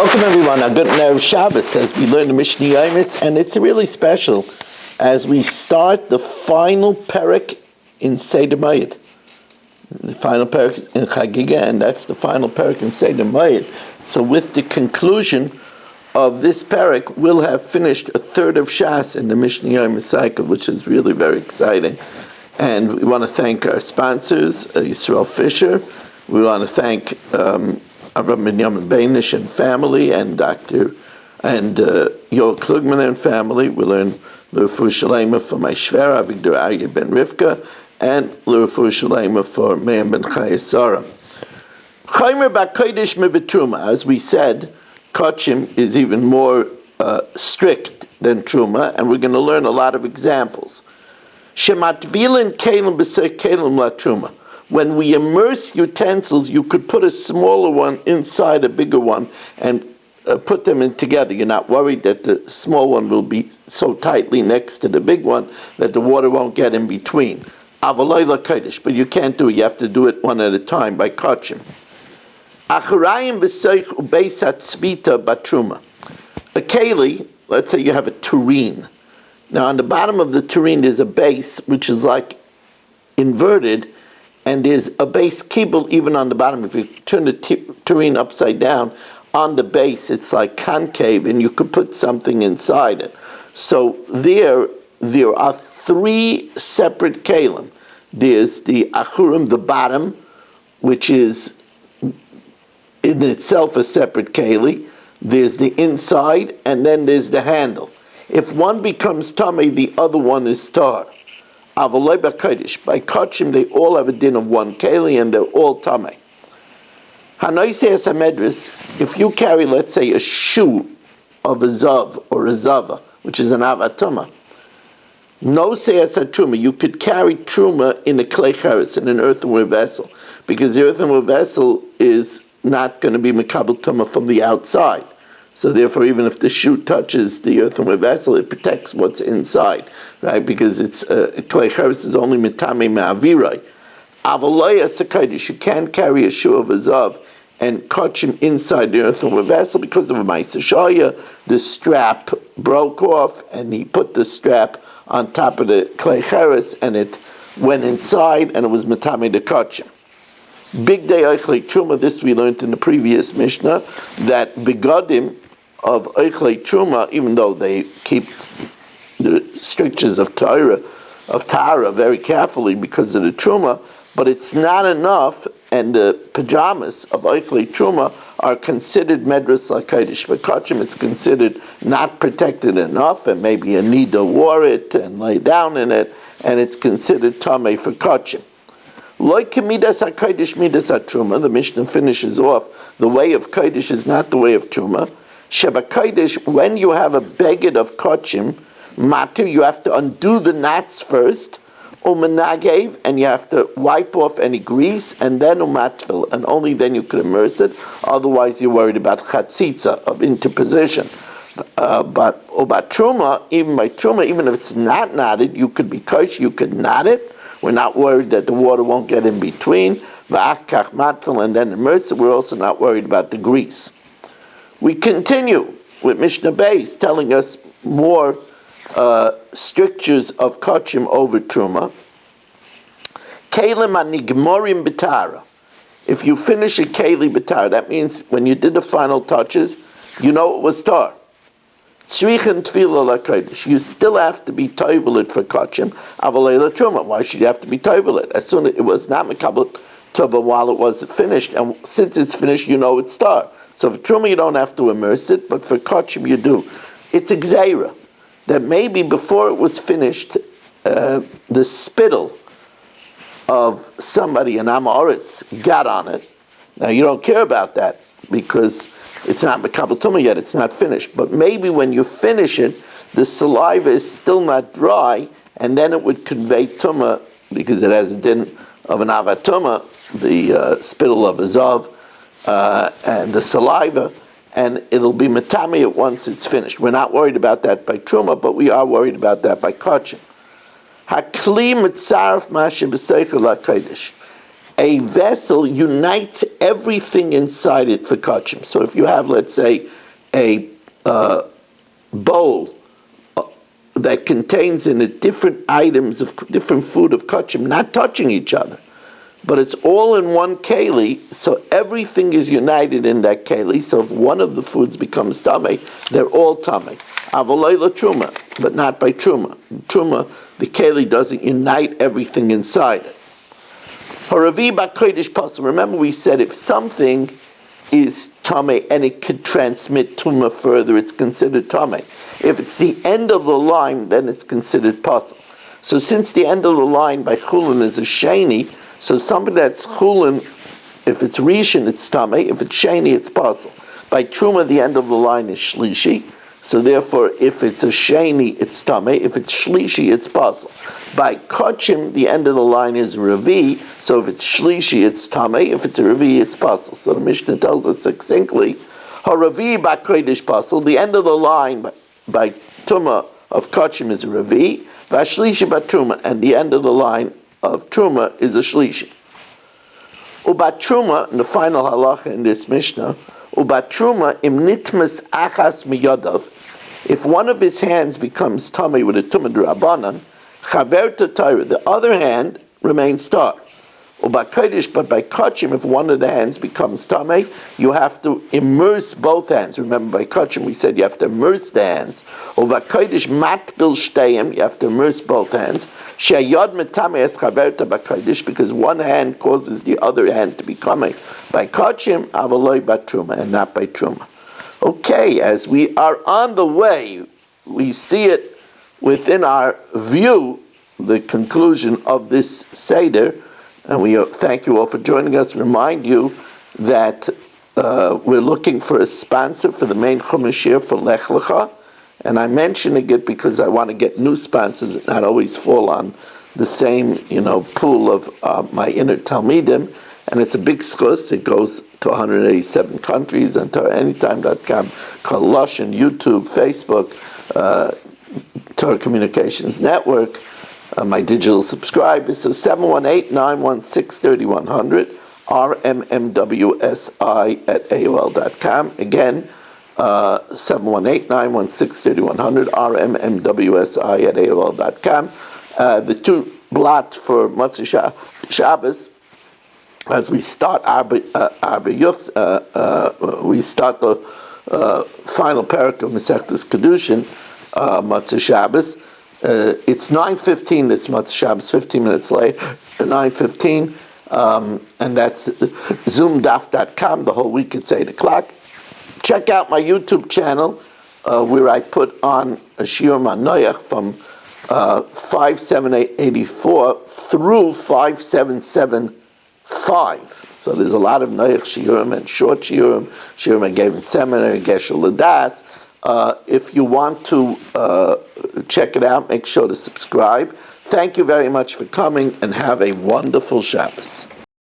Welcome everyone. A good Erev Shabbos as we learn the Mishna Yomis, and it's really special as we start the final parak in Seder Mayit. The final parak in Chagiga, and that's the final parak in Seder Mayit. So with the conclusion of this parak, we'll have finished a third of Shas in the Mishna Yomis cycle, which is really very exciting. And we want to thank our sponsors, Yisrael Fisher. We want to thank Avram Binyamin Beinish and family, and Dr. and Yoel Klugman and family. We learn L'Refu Shalema for my Shver, Avigdor Aryeh ben Rivka, and L'Refu Shalema for Me'am ben Chayesara. Chaymer ba'kodesh me'betruma. As we said, Kachim is even more strict than Truma, and we're going to learn a lot of examples. Shematvilin kelim b'sei kelim la Truma. When we immerse utensils, you could put a smaller one inside a bigger one and put them in together. You're not worried that the small one will be so tightly next to the big one that the water won't get in between. Avaloi la kodesh, but you can't do it. You have to do it one at a time by kachim. Acharayim v'soich ubeisat tzvita batruma. A keli, let's say you have a tureen. Now on the bottom of the tureen there's a base which is like inverted, and there's a base kibble even on the bottom. If you turn the tureen upside down, on the base it's like concave, and you could put something inside it. So there are three separate kalim. There's the achurim, the bottom, which is in itself a separate keli. There's the inside, and then there's the handle. If one becomes tamei, the other one is tar. Avaloi b'kodesh. By kachim, they all have a din of one keli, and they're all tamei. Hanoiseas hamedris. If you carry, let's say, a shoe of a zav or a zava, which is an avatuma, no seas truma. You could carry truma in a clay charis, in an earthenware vessel, because the earthenware vessel is not going to be mekabel tuma from the outside. So therefore, even if the shoe touches the earthenware vessel, it protects what's inside, right? Because it's clay chavis is only mitame ma'avirai. Avaloya sekaidish, you can't carry a shoe of a zav and catch him inside the earthenware vessel because of a ma'aseh. The strap broke off, and he put the strap on top of the clay chavis, and it went inside, and it was mitame to catch him. Big day Eichlei Truma, this we learned in the previous Mishnah, that begadim of Eichlei Truma, even though they keep the strictures of Tara very carefully because of the Truma, but it's not enough, and the pajamas of Eichlei Truma are considered medras l'kodesh. But kachim, it's considered not protected enough, and maybe a nida wore it and lay down in it, and it's considered tamei for kachim. Like midas hakodesh midas hatruma, the Mishnah finishes off. The way of kodesh is not the way of truma. Sheba kodesh, when you have a beged of kachim, matir, you have to undo the knots first, umenagev, and you have to wipe off any grease, and then umatfil, and only then you can immerse it. Otherwise, you're worried about chatzitza of interposition. But about truma, even by truma, even if it's not knotted, you could be kosher, you could knot it. We're not worried that the water won't get in between. And then immerse it. We're also not worried about the grease. We continue with Mishnah Beis telling us more strictures of kachim over truma. Kelim anigmorim b'tara. If you finish a keli b'tara, that means when you did the final touches, you know it was tar. You still have to be toivelit for kachim. Avalei truma. Why should you have to be toivelit? As soon as it was not mekabel tuba while it wasn't finished, and since it's finished, you know it's tar. So for truma you don't have to immerse it, but for kachim you do. It's a gzeira that maybe before it was finished, the spittle of somebody in Amoritz got on it. Now you don't care about that because it's not mekabel tumah yet, it's not finished. But maybe when you finish it, the saliva is still not dry, and then it would convey tumah, because it has a din of an avatuma, the spittle of a zav, and the saliva, and it'll be metame once it's finished. We're not worried about that by truma, but we are worried about that by kachim. Hakli mitzaref mashe b'seichel hakodesh. a vessel unites everything inside it for kachim. So if you have, let's say, a bowl that contains in it different items of different food of kachim, not touching each other, but it's all in one keli, so everything is united in that keli. So if one of the foods becomes tamei, they're all tamei. Avolayla truma, but not by truma. Truma, the keli doesn't unite everything inside it. Haravi b'kodesh pasuk. Remember, we said if something is tamei and it could transmit tuma further, it's considered tamei. If it's the end of the line, then it's considered pasuk. So since the end of the line by chulin is a sheni, so something that's chulin, if it's rishon, it's tamei. If it's sheni, it's pasuk. By truma, the end of the line is shlishi. So therefore, if it's a sheni, it's tamei. If it's shlishi, it's pasuk. By kachim, the end of the line is revi. So if it's shlishi, it's tamei. If it's a revi, it's pasuk. So the Mishnah tells us succinctly, haravi b'kodesh pasuk. The end of the line by tuma of kachim is revi. V'ashlishi b'truma, and the end of the line of truma is a shlishi. Ubat truma, and the final halacha in this Mishnah, ubat truma im nitmas achas miyadav. If one of his hands becomes tamei with a tumah d'Rabbanan, chaver to Torah, the other hand remains tar. Ubat kodesh, but by kachim, if one of the hands becomes tamei, you have to immerse both hands. Remember, by kachim we said you have to immerse the hands. Ubat kodesh matbil shteim, you have to immerse both hands. Sheyad metamei es chaver to b'kodesh, because one hand causes the other hand to become by kachim, avaloi batruma, and not by truma. Okay, as we are on the way, we see it within our view, the conclusion of this Seder, and we thank you all for joining us. Remind you that we're looking for a sponsor for the main Chumash year for Lech Lecha, and I'm mentioning it because I want to get new sponsors that not always fall on the same, pool of my inner Talmidim, and it's a big schus. It goes to 187 countries, and TorahAnytime.com, Kolosh, YouTube, Facebook, Torah Communications Network, my digital subscribers. So 718-916-3100, rmmwsi@aol.com. Again, 718-916-3100, rmmwsi@aol.com. The two blot for Motzei Shabbos, as we start we start the final parak of Masechtas Kedushin, Motzei Shabbos. It's 9:15 this Motzei Shabbos, 15 minutes late, 9:15, and that's zoomdaf.com. The whole week it's 8 o'clock. Check out my YouTube channel where I put on a shiur manoyach from 57884 through 5775. So there's a lot of noyach shiurim and short shiurim I gave in seminary, Gesher Ladas. If you want to check it out, make sure to subscribe. Thank you very much for coming, and have a wonderful Shabbos.